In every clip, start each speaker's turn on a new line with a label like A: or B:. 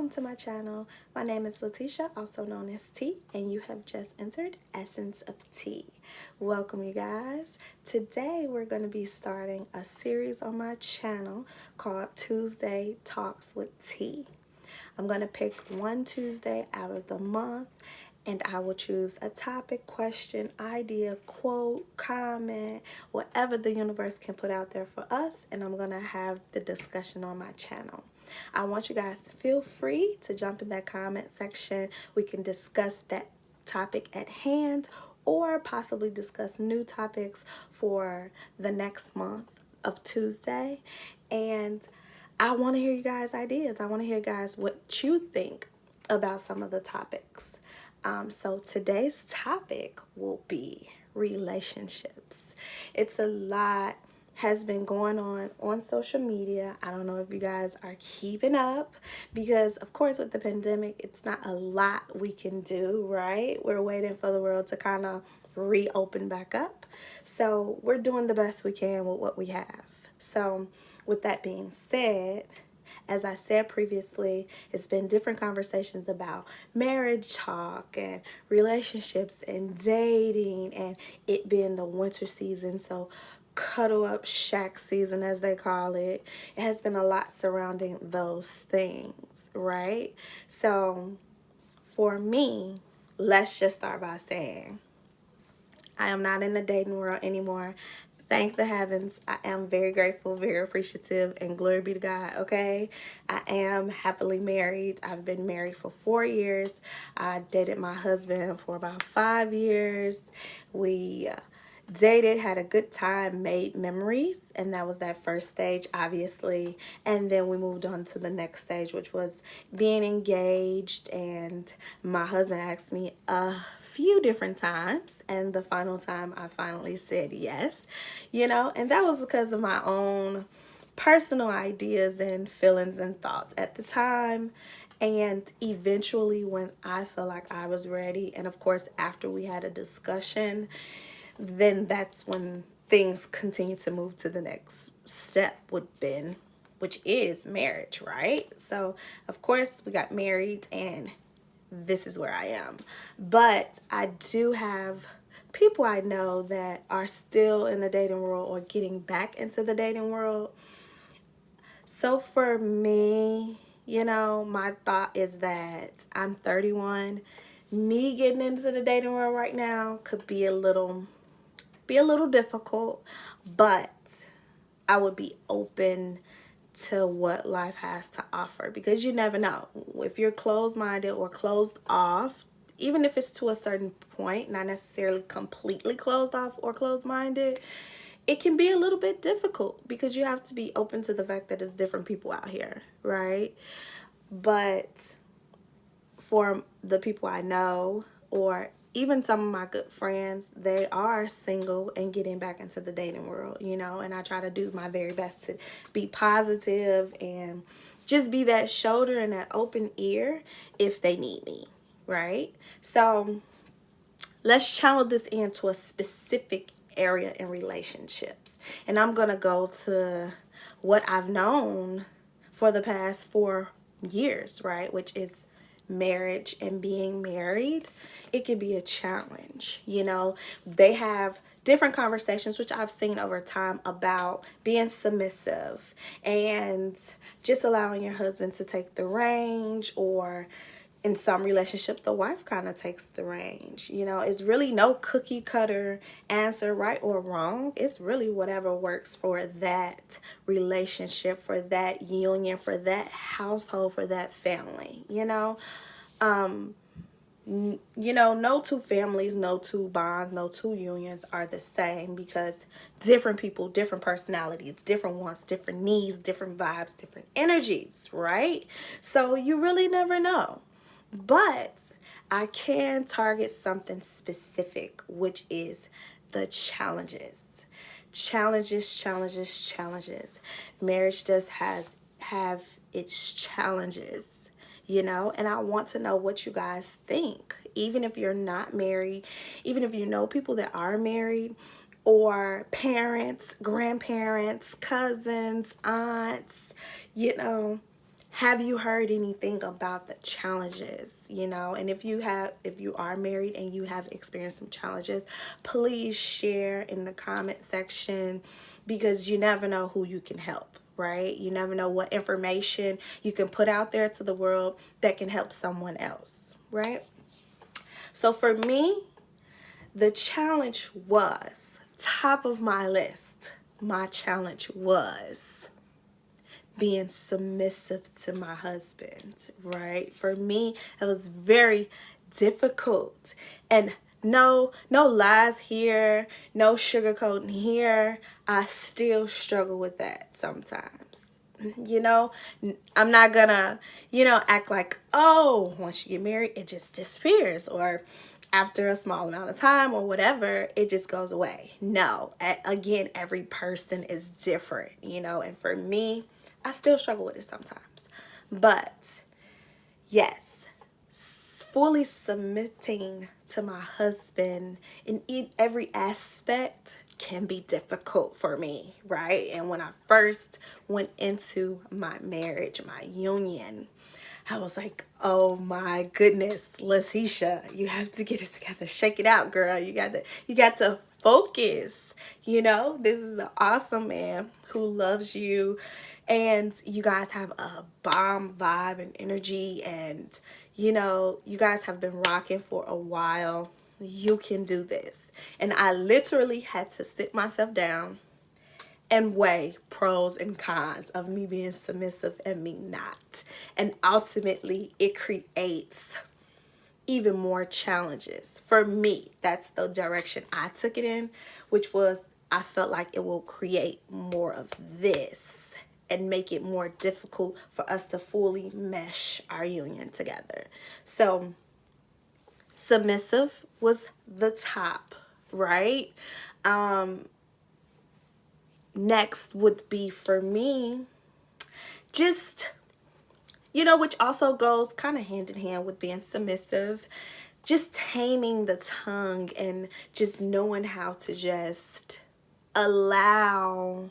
A: welcome to my channel. My name is Letitia, also known as T, and you have just entered Essence of T. Welcome, you guys. Today we're going to be starting a series on my channel called Tuesday Talks with T. I'm going to pick one Tuesday out of the month, and I will choose a topic, question, idea, quote, comment, whatever the universe can put out there for us, and I'm going to have the discussion on my channel. I want you guys to feel free to jump in that comment section. We can discuss that topic at hand or possibly discuss new topics for the next month of Tuesday. And I want to hear you guys' ideas. I want to hear guys what you think about some of the topics. So today's topic will be relationships. It's a lot has been going on social media. I don't know if you guys are keeping up because, of course, with the pandemic, it's not a lot we can do, right? We're waiting for the world to kind of reopen back up. So we're doing the best we can with what we have. So with that being said, as I said previously, it's been different conversations about marriage talk and relationships and dating and it being the winter season. So cuddle up shack season, as they call it. It has been a lot surrounding those things, right? So for me, let's just start by saying I am not in the dating world anymore. Thank the heavens. I am very grateful, very appreciative, and glory be to God, okay? I am happily married. I've been married for 4 years. I dated my husband for about 5 years. We dated, had a good time, made memories, and that was that first stage, obviously. And then we moved on to the next stage, which was being engaged. And my husband asked me a few different times, and the final time I finally said yes, and that was because of my own personal ideas and feelings and thoughts at the time. And eventually, when I felt like I was ready, and of course after we had a discussion, then that's when things continue to move to the next step, which is marriage, right? So of course we got married, and this is where I am. But I do have people I know that are still in the dating world or getting back into the dating world. So for me, my thought is that I'm 31. Me getting into the dating world right now could be a little difficult, but I would be open to what life has to offer, because you never know. If you're closed-minded or closed off, even if it's to a certain point, not necessarily completely closed off or closed-minded, it can be a little bit difficult because you have to be open to the fact that there's different people out here, right? But for the people I know, or even some of my good friends, they are single and getting back into the dating world, and I try to do my very best to be positive and just be that shoulder and that open ear if they need me, right? So let's channel this into a specific area in relationships. And I'm going to go to what I've known for the past 4 years, right? Which is marriage and being married. It can be a challenge. They have different conversations, which I've seen over time, about being submissive and just allowing your husband to take the reins, or in some relationship, the wife kind of takes the range. It's really no cookie cutter answer, right or wrong. It's really whatever works for that relationship, for that union, for that household, for that family, no two families, no two bonds, no two unions are the same, because different people, different personalities, different wants, different needs, different vibes, different energies, right? So you really never know. But I can target something specific, which is the challenges. Challenges. Marriage does have its challenges, and I want to know what you guys think. Even if you're not married, even if you know people that are married, or parents, grandparents, cousins, aunts, have you heard anything about the challenges, and if you are married and you have experienced some challenges, please share in the comment section, because you never know who you can help, right? You never know what information you can put out there to the world that can help someone else, right? So for me, the challenge was top of my list. My challenge was being submissive to my husband, right? For me, it was very difficult. And no lies here, no sugarcoating here. I still struggle with that sometimes. I'm not gonna, act like, oh, once you get married, it just disappears, or after a small amount of time or whatever, it just goes away. No, again, every person is different, and for me, I still struggle with it sometimes. But yes, fully submitting to my husband in every aspect can be difficult for me, right? And when I first went into my marriage, my union, I was like, oh my goodness, Letitia, you have to get it together. Shake it out, girl. You got to focus. This is an awesome man who loves you, and you guys have a bomb vibe and energy, and you guys have been rocking for a while. You can do this. And I literally had to sit myself down and weigh pros and cons of me being submissive and me not. And ultimately, it creates even more challenges. For me, that's the direction I took it in, which was I felt like it will create more of this and make it more difficult for us to fully mesh our union together. So submissive was the top, right? Next would be for me, just, which also goes kind of hand in hand with being submissive, just taming the tongue and just knowing how to just allow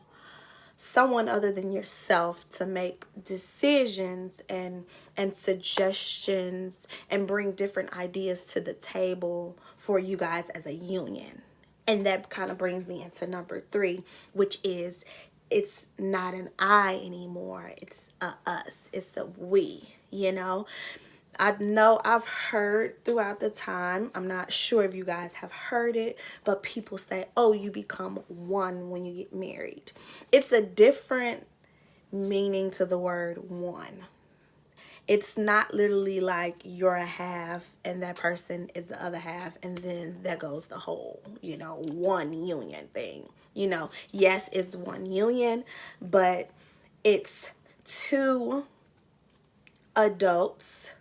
A: someone other than yourself to make decisions and suggestions and bring different ideas to the table for you guys as a union. And that kind of brings me into number 3, which is, it's not an I anymore. It's a us. It's a we, I know I've heard throughout the time, I'm not sure if you guys have heard it, but people say, oh, you become one when you get married. It's a different meaning to the word one. It's not literally like you're a half and that person is the other half, and then there goes the whole, one union thing. Yes, it's one union, but it's 2 adults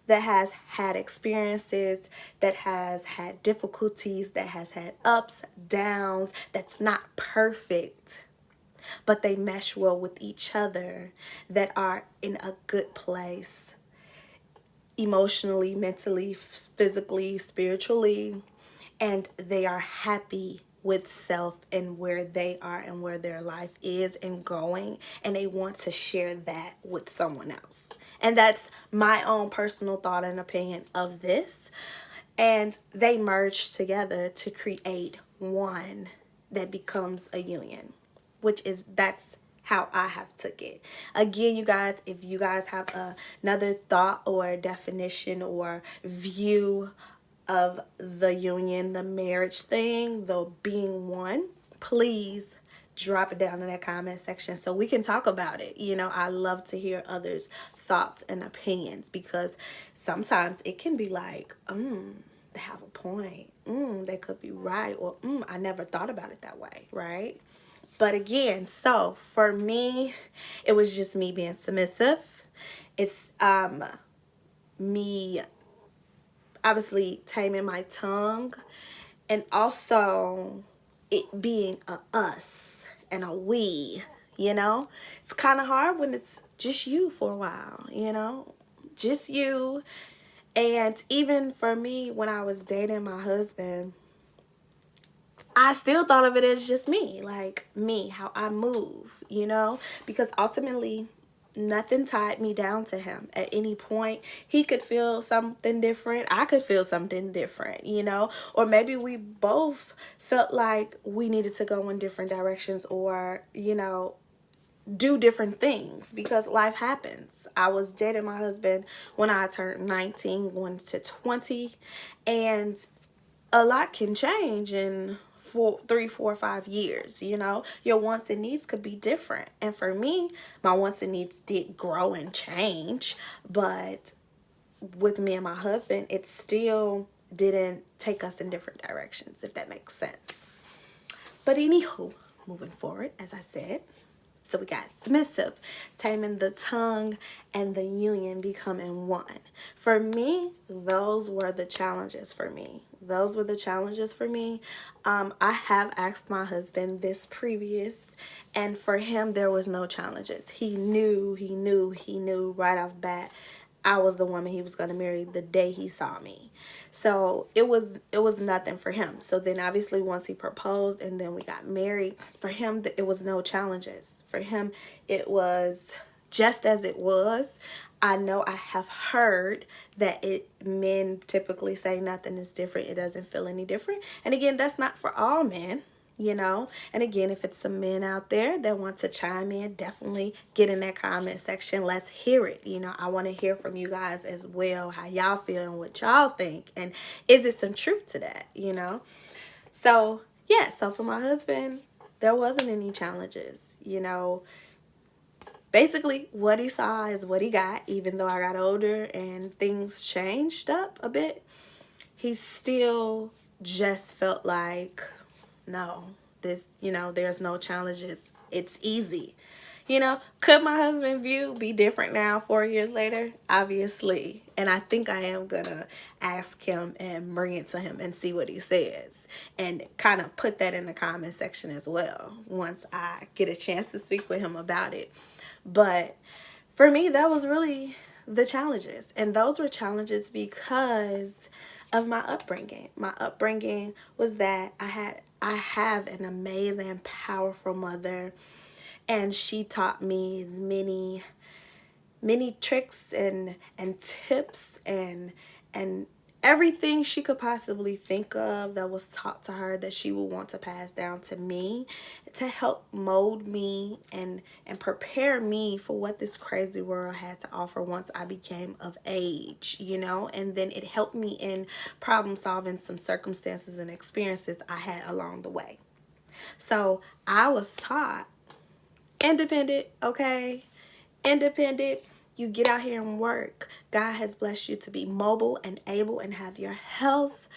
A: that has had experiences, that has had difficulties, that has had ups, downs, that's not perfect, but they mesh well with each other, that are in a good place emotionally, mentally, physically, spiritually, and they are happy with self and where they are and where their life is and going, and they want to share that with someone else. And that's my own personal thought and opinion of this. And they merge together to create one that becomes a union, that's how I have took it. Again, you guys, if you guys have another thought or definition or view of the union, the marriage thing, the being one, please drop it down in that comment section so we can talk about it. I love to hear others' thoughts and opinions, because sometimes it can be like, they have a point. They could be right. Or, I never thought about it that way, right? But again, so for me, it was just me being submissive. It's me obviously taming my tongue, and also it being a us and a we. It's kind of hard when it's just you for a while, just you. And even for me, when I was dating my husband, I still thought of it as just me, like me, how I move, because ultimately nothing tied me down to him at any point. He could feel something different. I could feel something different, you know, or maybe we both felt like we needed to go in different directions, or, you know, do different things, because life happens. I was dating my husband when I turned 19, going to 20, and a lot can change in 3, 4, 5 years. You know, your wants and needs could be different. And for me, my wants and needs did grow and change, but with me and my husband, it still didn't take us in different directions, if that makes sense. But anywho, moving forward, as I said, so we got submissive, taming the tongue, and the union becoming one. For me, those were the challenges for me. Those were the challenges for me. I have asked my husband this previous, and for him, there was no challenges. He knew right off bat I was the woman he was going to marry the day he saw me. So it was nothing for him. So then obviously once he proposed and then we got married, for him it was no challenges. For him it was just as it was. I know I have heard that men typically say nothing is different. It doesn't feel any different. And again, that's not for all men. You know, and again, if it's some men out there that want to chime in, definitely get in that comment section. Let's hear it. You know, I want to hear from you guys as well, how y'all feel and what y'all think, and is it some truth to that, you know? So yeah, so for my husband, there wasn't any challenges, you know. Basically what he saw is what he got. Even though I got older and things changed up a bit, he still just felt like, no, this, you know, there's no challenges. It's easy. You know, could my husband view be different now 4 years later? Obviously. And I think I am going to ask him and bring it to him and see what he says. And kind of put that in the comment section as well once I get a chance to speak with him about it. But for me, that was really the challenges. And those were challenges because of my upbringing. My upbringing was that I have an amazing, powerful mother, and she taught me many tricks and tips and everything she could possibly think of that was taught to her that she would want to pass down to me to help mold me and prepare me for what this crazy world had to offer once I became of age, you know. And then it helped me in problem solving some circumstances and experiences I had along the way. So I was taught independent, okay? Independent. You get out here and work. God has blessed you to be mobile and able and have your health.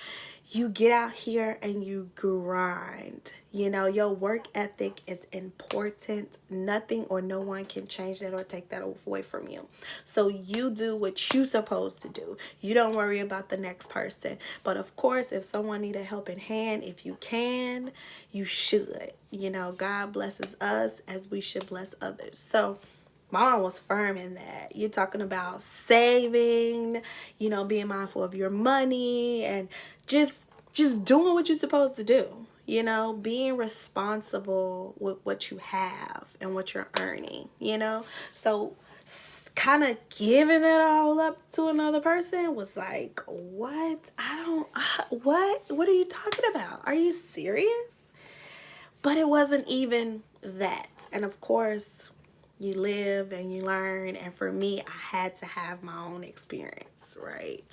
A: You get out here and you grind. You know, your work ethic is important. Nothing or no one can change that or take that away from you. So you do what you're supposed to do. You don't worry about the next person. But of course, if someone need a helping hand, if you can, you should. You know, God blesses us as we should bless others. So my mom was firm in that. You're talking about saving, you know, being mindful of your money and just doing what you're supposed to do. You know, being responsible with what you have and what you're earning, you know. So kind of giving it all up to another person was like, what? What are you talking about? Are you serious? But it wasn't even that. And of course, you live and you learn, and for me, I had to have my own experience, right?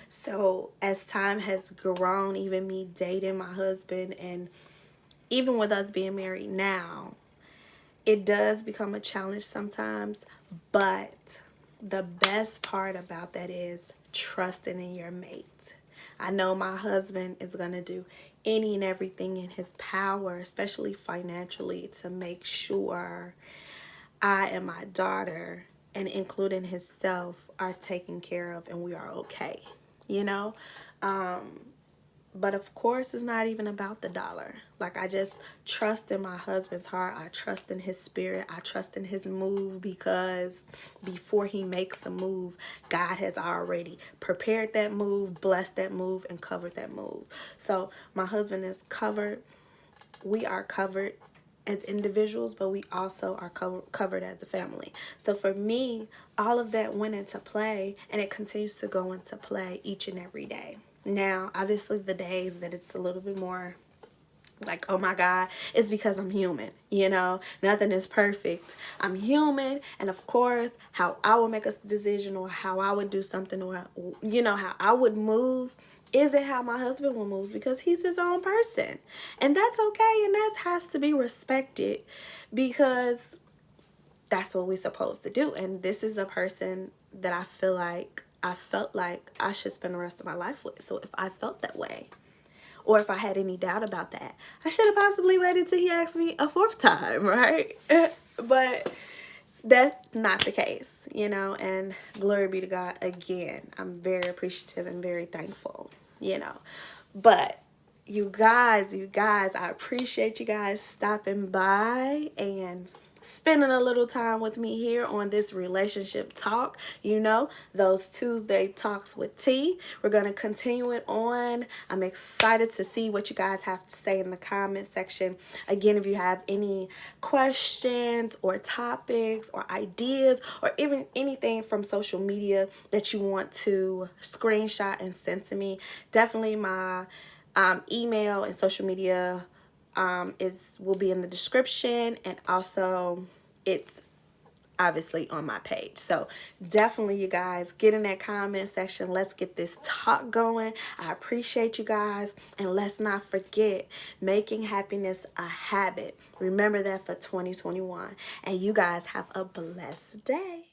A: So as time has grown, even me dating my husband and even with us being married now, it does become a challenge sometimes, but the best part about that is trusting in your mate. I know my husband is going to do any and everything in his power, especially financially, to make sure I and my daughter, and including himself, are taken care of and we are okay, you know? But of course, it's not even about the dollar. Like, I just trust in my husband's heart. I trust in his spirit. I trust in his move, because before he makes the move, God has already prepared that move, blessed that move, and covered that move. So my husband is covered. We are covered. as individuals, but we also are covered as a family. So for me, all of that went into play, and it continues to go into play each and every day. Now, obviously, the days that it's a little bit more like, oh my God, it's because I'm human, you know, nothing is perfect. I'm human. And of course, how I would make a decision or how I would do something or, you know, how I would move isn't how my husband will move, because he's his own person. And that's okay. And that has to be respected, because that's what we're supposed to do. And this is a person that I felt like I should spend the rest of my life with. So if I felt that way, or if I had any doubt about that, I should have possibly waited till he asked me a fourth time, right? But that's not the case, you know, and glory be to God again. I'm very appreciative and very thankful, you know. But you guys, I appreciate you guys stopping by and spending a little time with me here on this relationship talk. You know, those Tuesday talks with T. We're going to continue it on. I'm excited to see what you guys have to say in the comment section. Again, if you have any questions or topics or ideas or even anything from social media that you want to screenshot and send to me, definitely my email and social media will be in the description, and also it's obviously on my page. So definitely, you guys, get in that comment section. Let's get this talk going. I appreciate you guys, and let's not forget, making happiness a habit. Remember that for 2021, and you guys have a blessed day.